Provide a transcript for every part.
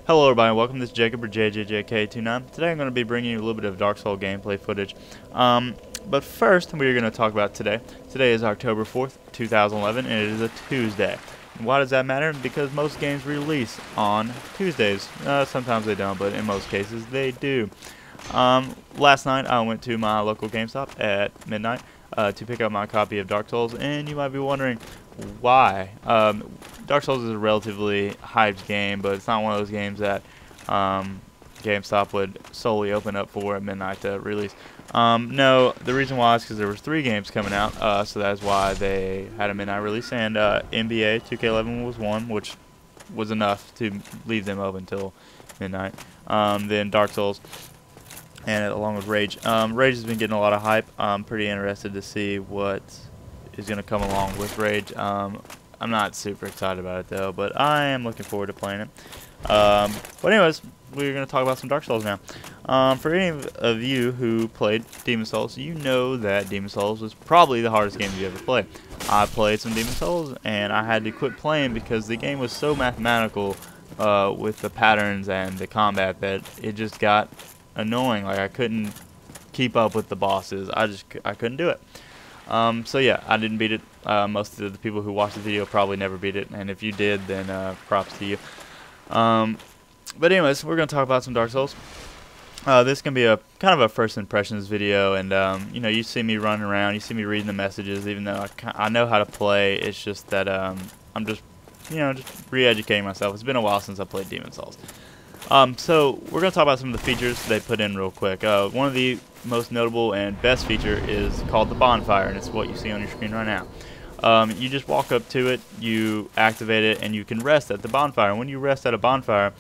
Hello everybody, welcome. This is Jacob or JJJK29. Today I'm going to be bringing you a little bit of Dark Souls gameplay footage. But first, we're going to talk about today. Today is October 4th, 2011, and it is a Tuesday. And why does that matter? Because most games release on Tuesdays. Sometimes they don't, but in most cases they do. Last night I went to my local GameStop at midnight to pick up my copy of Dark Souls, and you might be wondering why. Dark Souls is a relatively hyped game, but it's not one of those games that GameStop would solely open up for at midnight to release. No, the reason why is because there was 3 games coming out, so that's why they had a midnight release, and NBA 2K11 was one, which was enough to leave them open until midnight. Then Dark Souls, and along with Rage. Rage has been getting a lot of hype. I'm pretty interested to see what is going to come along with Rage. I'm not super excited about it though, but I am looking forward to playing it. But anyways, we're going to talk about some Dark Souls now. For any of you who played Demon Souls, you know that Demon Souls was probably the hardest game you ever played. I played some Demon Souls and I had to quit playing because the game was so mathematical with the patterns and the combat that it just got annoying. Like I couldn't keep up with the bosses. I couldn't do it. So yeah, I didn't beat it. Most of the people who watched the video probably never beat it, and if you did, then props to you. But anyways, we're gonna talk about some Dark Souls. This can be a kind of a first impressions video, and you know, you see me running around, you see me reading the messages, even though I know how to play. It's just that I'm just re-educating myself. It's been a while since I played Demon Souls. So we're going to talk about some of the features they put in real quick. One of the most notable and best feature is called the bonfire, and it's what you see on your screen right now. You just walk up to it, you activate it, and you can rest at the bonfire. And when you rest at a bonfire,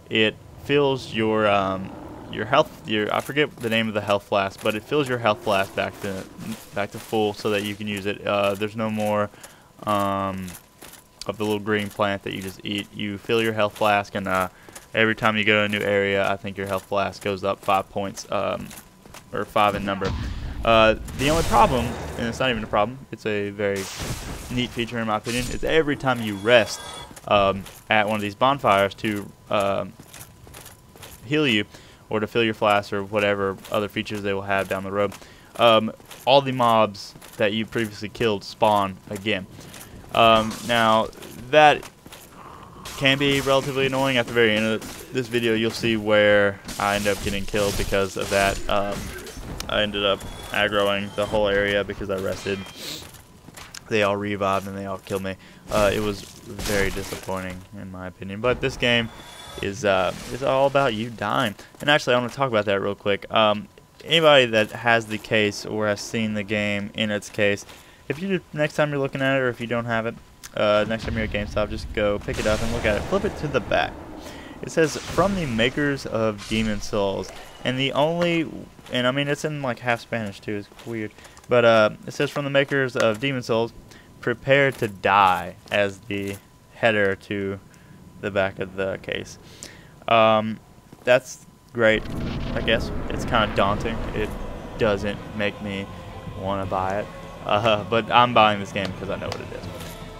it fills your health. I forget the name of the health flask, but it fills your health flask back to full so that you can use it. There's no more of the little green plant that you just eat. You fill your health flask, and every time you go to a new area, I think your health flask goes up 5 points, or 5 in number. The only problem, and it's not even a problem, it's a very neat feature in my opinion, is every time you rest at one of these bonfires to heal you, or to fill your flask, or whatever other features they will have down the road, all the mobs that you previously killed spawn again. Now, that can be relatively annoying. At the very end of this video, you'll see where I end up getting killed because of that. I ended up aggroing the whole area because I rested. They all revived and they all killed me. It was very disappointing in my opinion. But this game is all about you dying. And actually, I want to talk about that real quick. Anybody that has the case or has seen the game in its case, if you next time you're looking at it, or if you don't have it, next time you're at GameStop, just go pick it up and look at it. Flip it to the back. It says, from the makers of Demon Souls. And I mean, it's in like half Spanish too, it's weird. But it says, from the makers of Demon Souls, prepare to die, as the header to the back of the case. That's great, I guess. It's kind of daunting. It doesn't make me want to buy it. But I'm buying this game because I know what it is.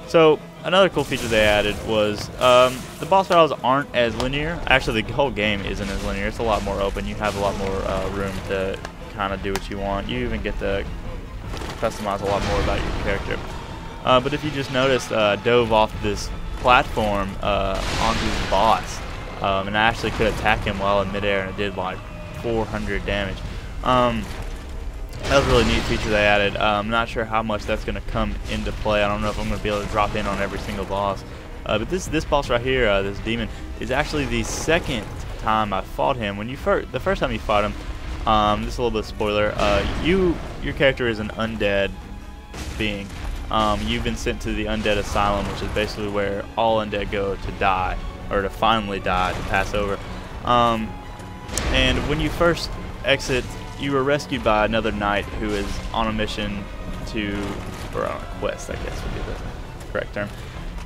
So another cool feature they added was the boss battles aren't as linear. Actually, the whole game isn't as linear. It's a lot more open. You have a lot more room to kind of do what you want. You even get to customize a lot more about your character. But if you just noticed, dove off this platform onto the boss, and I actually could attack him while in midair, and it did like 400 damage. That was a really neat feature they added. I'm not sure how much that's going to come into play. I don't know if I'm going to be able to drop in on every single boss. But this boss right here, this demon, is actually the second time I fought him. When the first time you fought him, just a little bit of spoiler, your character is an undead being. You've been sent to the undead asylum, which is basically where all undead go to die, or to finally die, to pass over. And when you first exit, you were rescued by another knight who is on a mission or on a quest, I guess would be the correct term.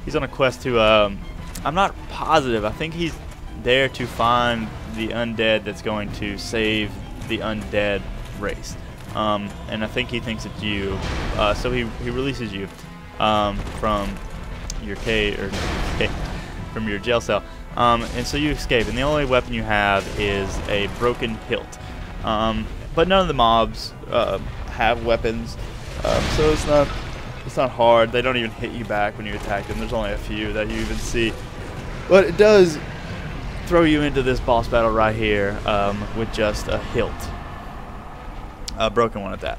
He's on a quest to, I'm not positive, I think he's there to find the undead that's going to save the undead race. And I think he thinks it's you, so he releases you from your from your jail cell. And so you escape, and the only weapon you have is a broken hilt. But none of the mobs have weapons, so it's not hard. They don't even hit you back when you attack them. There's only a few that you even see, but it does throw you into this boss battle right here with just a hilt, a broken one at that.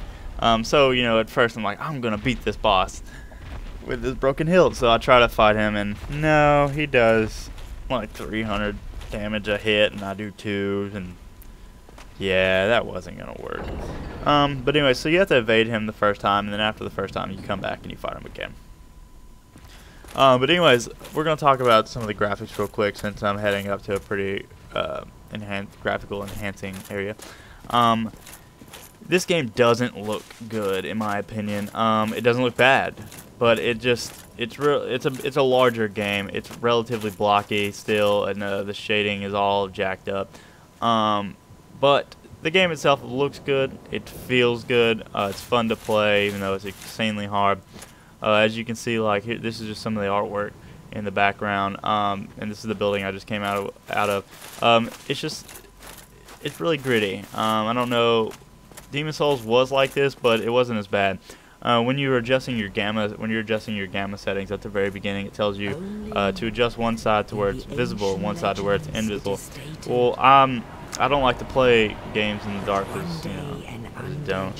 So you know, at first I'm like, I'm gonna beat this boss with this broken hilt. So I try to fight him, and no, he does like 300 damage a hit, and I do 2, and yeah, that wasn't gonna work. But anyway, so you have to evade him the first time, and then after the first time, you come back and you fight him again. But anyways, we're gonna talk about some of the graphics real quick, since I'm heading up to a pretty graphical enhancing area. This game doesn't look good, in my opinion. It doesn't look bad, but it's a larger game. It's relatively blocky still, and the shading is all jacked up. But the game itself looks good. It feels good. It's fun to play, even though it's insanely hard. As you can see, like here, this is just some of the artwork in the background, and this is the building I just came out of. It's really gritty. I don't know. Demon Souls was like this, but it wasn't as bad. When you're adjusting your gamma settings at the very beginning, it tells you to adjust one side to where it's visible and one side to where it's invisible. Well, I don't like to play games in the dark, because, you know, I just don't.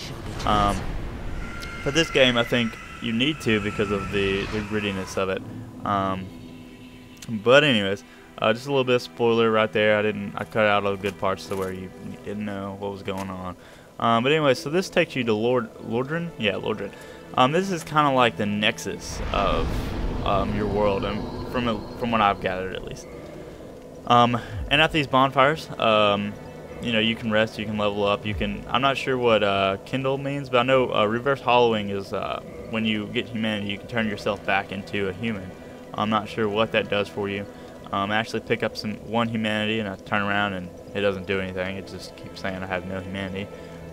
But this game, I think you need to, because of the grittiness of it. But anyways, just a little bit of spoiler right there. I cut out all the good parts to where you didn't know what was going on. But anyway, so this takes you to Lordran? Yeah, Lordran. This is kind of like the nexus of your world, and from what I've gathered at least. And at these bonfires, you know, you can rest, you can level up, I'm not sure what Kindle means, but I know reverse hollowing is when you get humanity, you can turn yourself back into a human. I'm not sure what that does for you. I actually pick up one humanity, and I turn around and it doesn't do anything. It just keeps saying I have no humanity.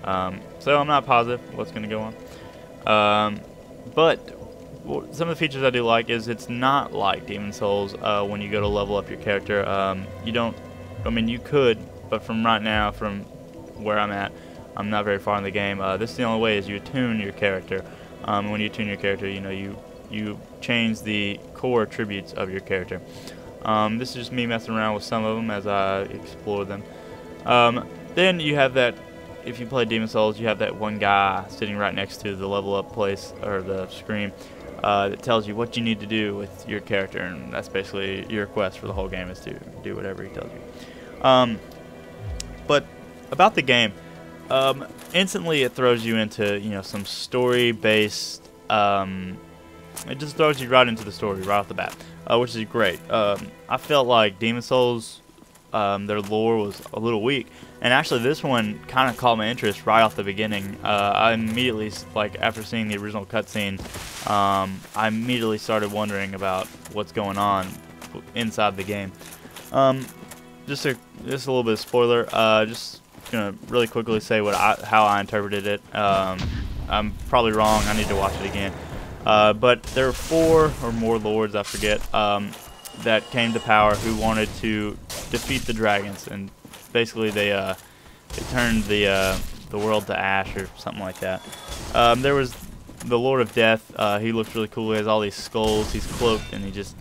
So I'm not positive what's going to go on. But some of the features I do like is it's not like Demon Souls when you go to level up your character. You could, but from right now, from where I'm at, I'm not very far in the game. This is the only way is you attune your character. When you attune your character, you know, you change the core attributes of your character. This is just me messing around with some of them as I explore them. Then you have that. If you play Demon Souls, you have that one guy sitting right next to the level up place, or the screen, that tells you what you need to do with your character, and that's basically your quest for the whole game, is to do whatever he tells you. But about the game, instantly it throws you into, you know, some story-based. It just throws you right into the story right off the bat, which is great. I felt like Demon Souls, their lore was a little weak. And actually, this one kind of caught my interest right off the beginning. I immediately, like after seeing the original cutscene, I immediately started wondering about what's going on inside the game. Just a little bit of spoiler. Just gonna really quickly say how I interpreted it. I'm probably wrong. I need to watch it again. But there were 4 or more lords, I forget, that came to power who wanted to defeat the dragons, and basically they turned the world to ash or something like that. There was the Lord of Death. He looks really cool. He has all these skulls. He's cloaked, and he's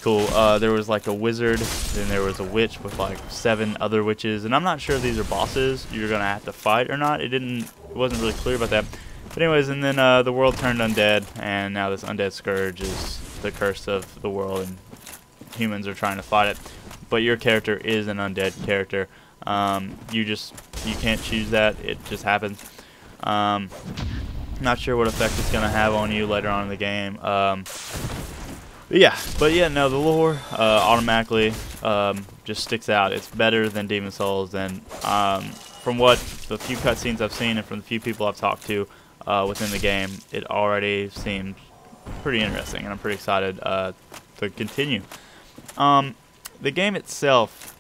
cool. There was like a wizard, then there was a witch with like 7 other witches, and I'm not sure if these are bosses you're gonna have to fight or not. It wasn't really clear about that. But anyways, and then the world turned undead, and now this undead scourge is the curse of the world, and humans are trying to fight it. But your character is an undead character. You can't choose that. It just happens. Not sure what effect it's gonna have on you later on in the game. But yeah, no, the lore automatically just sticks out. It's better than Demon Souls, and from what the few cutscenes I've seen and from the few people I've talked to within the game, it already seems pretty interesting, and I'm pretty excited to continue. The game itself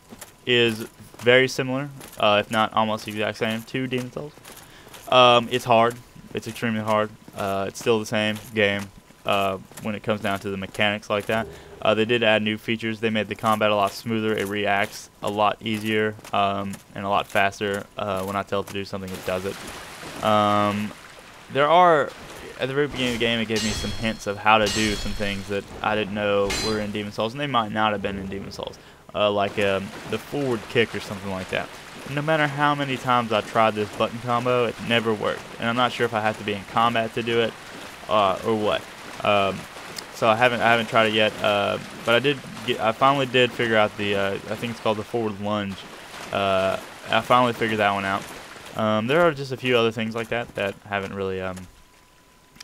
is very similar, if not almost the exact same, to Demon Souls. It's hard. It's extremely hard. It's still the same game. when it comes down to the mechanics like that. They did add new features. They made the combat a lot smoother. It reacts a lot easier and a lot faster. When I tell it to do something, it does it. There are, at the very beginning of the game, it gave me some hints of how to do some things that I didn't know were in Demon's Souls, and they might not have been in Demon's Souls, like the forward kick or something like that. No matter how many times I tried this button combo, it never worked, and I'm not sure if I have to be in combat to do it or what. So I haven't tried it yet, but I finally did figure out the I think it's called the forward lunge. I finally figured that one out. There are just a few other things like that that I haven't really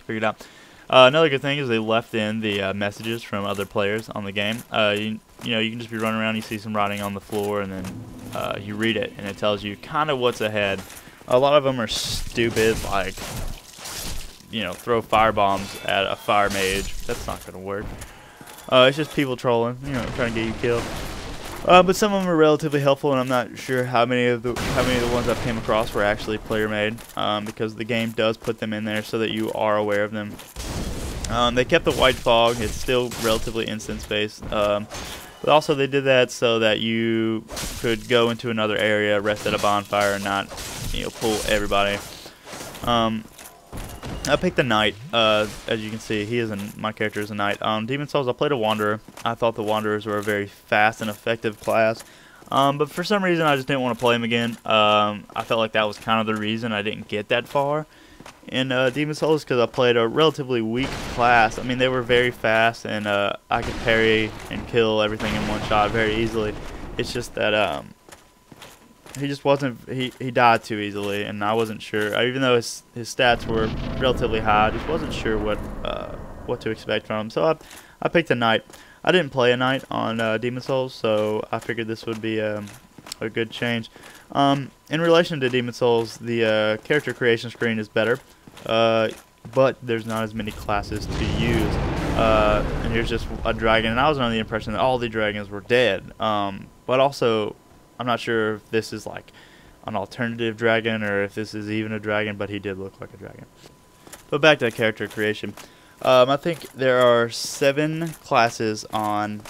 figured out. Another good thing is they left in the messages from other players on the game. You know, you can just be running around, you see some writing on the floor, and then you read it, and it tells you kind of what's ahead. A lot of them are stupid, like, you know, throw fire bombs at a fire mage. That's not going to work. It's just people trolling, you know, trying to get you killed. But some of them are relatively helpful, and I'm not sure how many of the ones I came across were actually player made, because the game does put them in there so that you are aware of them. They kept the white fog. It's still relatively instance based, but also they did that so that you could go into another area, rest at a bonfire, and not, you know, pull everybody. I picked the Knight. As you can see, my character is a Knight. Demon's Souls, I played a Wanderer. I thought the Wanderers were a very fast and effective class. But for some reason, I just didn't want to play them again. I felt like that was kind of the reason I didn't get that far in Demon's Souls, because I played a relatively weak class. I mean, they were very fast, and I could parry and kill everything in one shot very easily. It's just that he just wasn't. He died too easily, and I wasn't sure. Even though his stats were relatively high, I just wasn't sure what to expect from him. So I picked a Knight. I didn't play a Knight on Demon's Souls, so I figured this would be a good change. In relation to Demon's Souls, the character creation screen is better, but there's not as many classes to use. And here's just a dragon, and I was under the impression that all the dragons were dead. But also, I'm not sure if this is like an alternative dragon or if this is even a dragon, but he did look like a dragon. But back to character creation. I think there are 7 classes on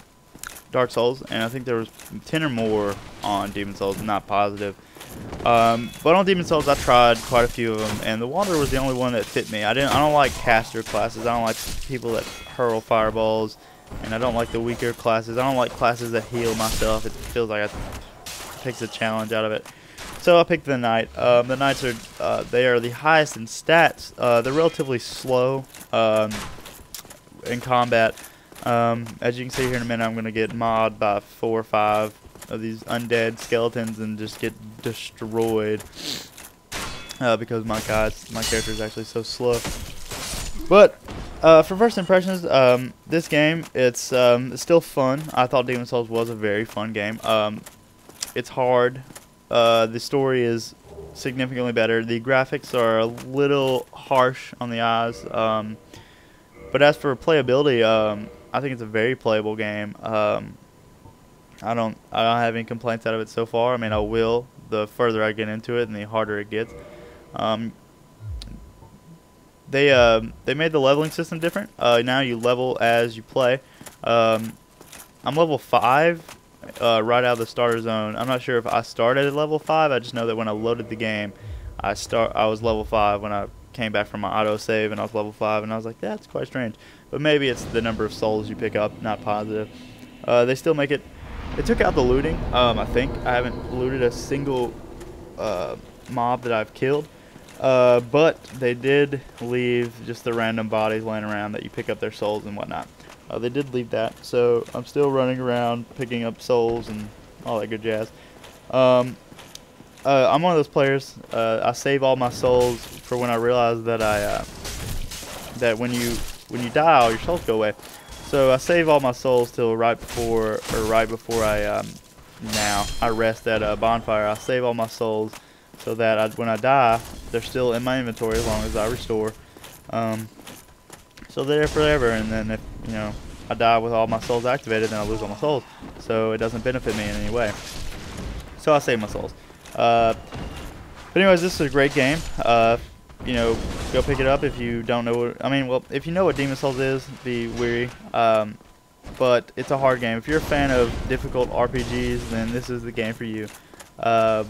Dark Souls, and I think there was 10 or more on Demon's Souls. I'm not positive. But on Demon's Souls, I tried quite a few of them, and the Wanderer was the only one that fit me. I don't like caster classes. I don't like people that hurl fireballs, and I don't like the weaker classes. I don't like classes that heal myself. It feels like it takes a challenge out of it. So I picked the Knight. The Knights are they are the highest in stats. They're relatively slow in combat. As you can see here in a minute, I'm going to get mobbed by 4 or 5 of these undead skeletons and just get destroyed because my character is actually so slow. But for first impressions, this game it's still fun. I thought Demon's Souls was a very fun game. It's hard. The story is significantly better. The graphics are a little harsh on the eyes. But as for playability, I think it's a very playable game. I don't have any complaints out of it so far. I mean, I will the further I get into it and the harder it gets. They made the leveling system different. Now you level as you play. I'm level 5 right out of the starter zone. I'm not sure if I started at level 5. I just know that when I loaded the game, I was level 5 when I came back from my autosave, and I was level 5, and I was like, that's quite strange. But maybe it's the number of souls you pick up, not positive. They still make it. They took out the looting, I think. I haven't looted a single mob that I've killed. But they did leave just the random bodies laying around that you pick up their souls and whatnot. They did leave that, so I'm still running around picking up souls and all that good jazz. I'm one of those players. I save all my souls for when I realize that that when you die, all your souls go away. So I save all my souls till right before I rest at a bonfire. I save all my souls so that when I die, they're still in my inventory as long as I restore. So they're there forever, and then if I die with all my souls activated, then I lose all my souls. So it doesn't benefit me in any way. So I save my souls. But anyways, this is a great game. go pick it up if you don't know what, I mean, well, if you know what Demon's Souls is, be weary. But it's a hard game. If you're a fan of difficult RPGs, then this is the game for you. I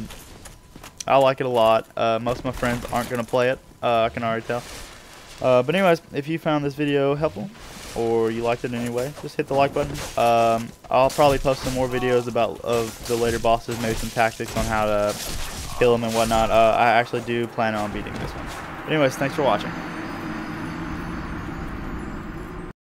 like it a lot. Most of my friends aren't going to play it. I can already tell. But anyways, if you found this video helpful, or you liked it anyway, just hit the like button. I'll probably post some more videos of the later bosses, maybe some tactics on how to kill them and whatnot. I actually do plan on beating this one. Anyways, thanks for watching.